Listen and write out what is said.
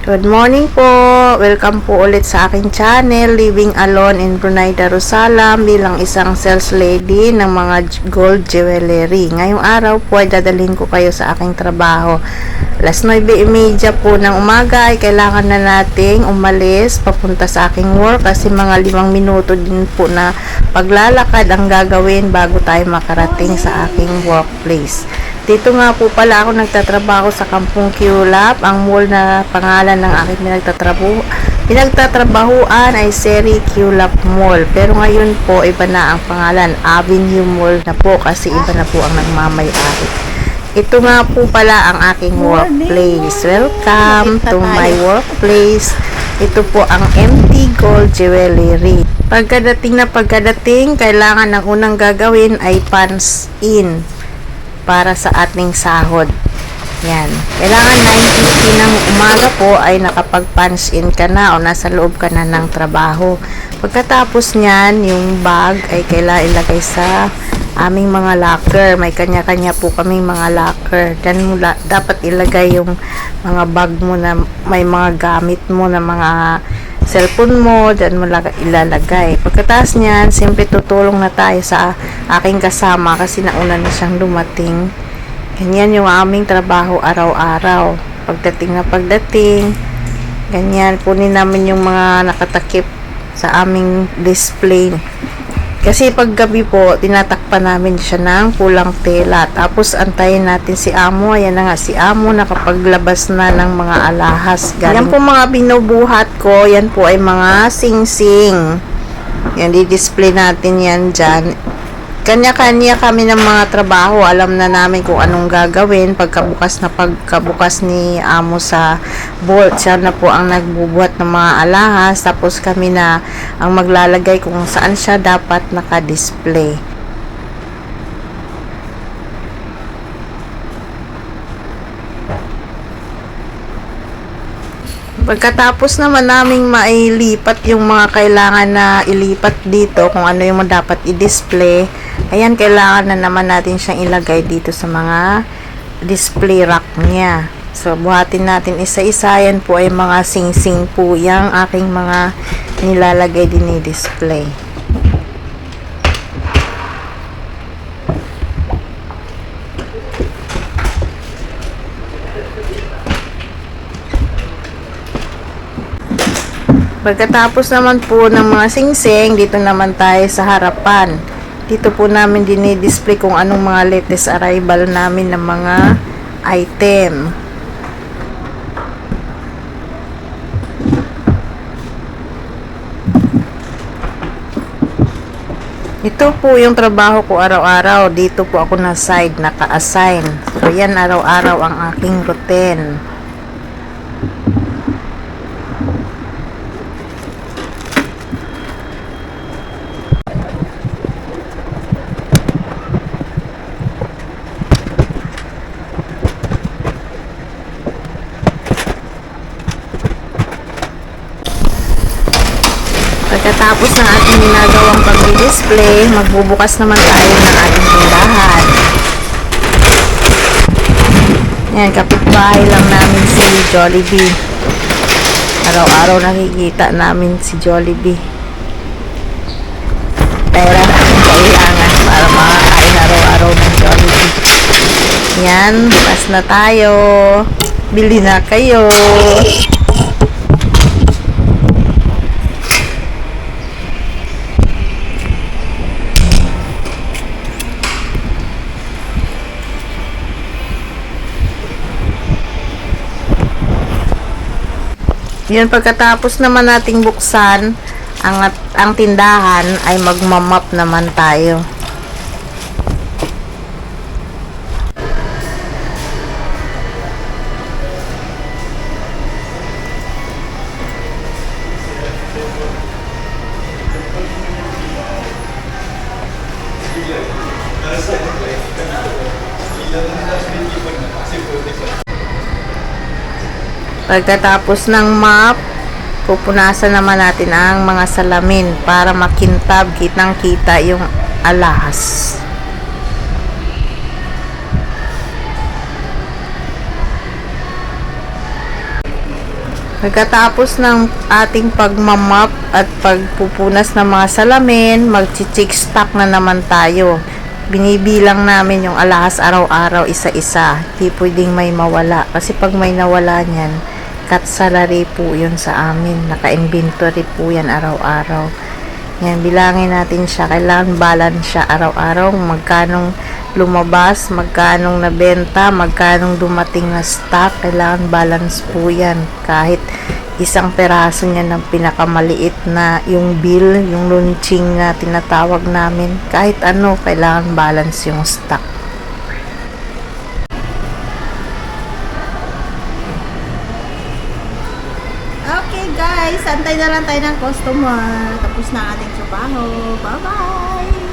Good morning po! Welcome po ulit sa aking channel, Living Alone in Brunei Darussalam bilang isang sales lady ng mga gold jewelry. Ngayong araw po ay dadalhin ko kayo sa aking trabaho. Alas 9:30 po ng umaga ay kailangan na nating umalis papunta sa aking work kasi mga 5 minuto din po na paglalakad ang gagawin bago tayo makarating sa aking workplace. Dito nga po pala ako nagtatrabaho sa Kampung Kiulap. Ang mall na pangalan ng aking pinagtatrabahuan ay Seri Kiulap Mall. Pero ngayon po iba na ang pangalan, Avenue Mall na po kasi iba na po ang nagmamay-ari. Ito nga po pala ang aking workplace. Welcome to my workplace. Ito po ang MT Gold Jewelry. Pagkadating, kailangan ng unang gagawin ay punch in para sa ating sahod. Yan. Kailangan 9:50 ng umaga po ay nakapag-punch in ka na o nasa loob ka na ng trabaho. Pagkatapos niyan, yung bag ay kailangan ilagay sa aming mga locker. May kanya-kanya po kaming mga locker. Dan dapat ilagay yung mga bag mo na may mga gamit mo na mga cellphone mo, dyan mo ilalagay. Pagkatapos niyan, siyempre tutulong na tayo sa aking kasama kasi nauna na siyang dumating. Ganyan yung aming trabaho araw-araw. Pagdating, ganyan, kunin namin yung mga nakatakip sa aming display. Kasi pag gabi po, tinatakpan namin siya ng pulang tela. Tapos antayin natin si Amo. Ayan na nga si Amo, nakapaglabas na ng mga alahas. Yan po mga binubuhat ko. Yan po ay mga sing-sing. Yan, di-display natin yan dyan. Kanya-kanya kami ng mga trabaho. Alam na namin kung anong gagawin. Pagkabukas ni Amo sa bolt, siya na po ang nagbubuhat ng mga alahas. Tapos kami na ang maglalagay kung saan siya dapat naka-display. Pagkatapos naman naming mailipat yung mga kailangan na ilipat dito, kung ano yung dapat i-display, ayan, kailangan na naman natin siyang ilagay dito sa mga display rack niya. So, buhatin natin isa-isa. Yan po ay mga sing-sing po yung aking mga nilalagay din i-display. Pagkatapos naman po ng mga sing-sing, dito naman tayo sa harapan. Dito po namin dinidisplay kung anong mga latest arrival namin ng mga item. Ito po yung trabaho ko araw-araw. Dito po ako na side, naka-assign. So, yan araw-araw ang aking routine. Pagkatapos ng ating ginagawang pag-display, magbubukas naman tayo ng ating tindahan. Yan, kapitbahay lang namin si Jollibee. Araw-araw nakikita namin si Jollibee. Pera natin kailangan para makakain araw-araw ng Jollibee. Yan, bukas na tayo. Bili na kayo. Yun, pagkatapos naman nating buksan ang tindahan ay magmamap naman tayo. Pagkatapos ng map, pupunasan naman natin ang mga salamin para makintab, kitang-kita yung alahas. Pagkatapos ng ating pagmamap at pagpupunas ng mga salamin, mag-check stock na naman tayo. Binibilang namin yung alahas araw-araw isa-isa. Di pwedeng may mawala. Kasi pag may nawala niyan, cut salary po yun sa amin. Naka-inventory po yan araw-araw. Yan, bilangin natin siya. Kailangan balance siya araw-araw. Magkanong lumabas, magkanong nabenta, magkanong dumating na stock. Kailangan balance po yan. Kahit isang peraso niya ng pinakamaliit na yung bill, yung launching na tinatawag namin. Kahit ano, kailangan balance yung stock. Okay guys, antay na lang tayo ng customer. Tapos na ating trabaho. Bye-bye!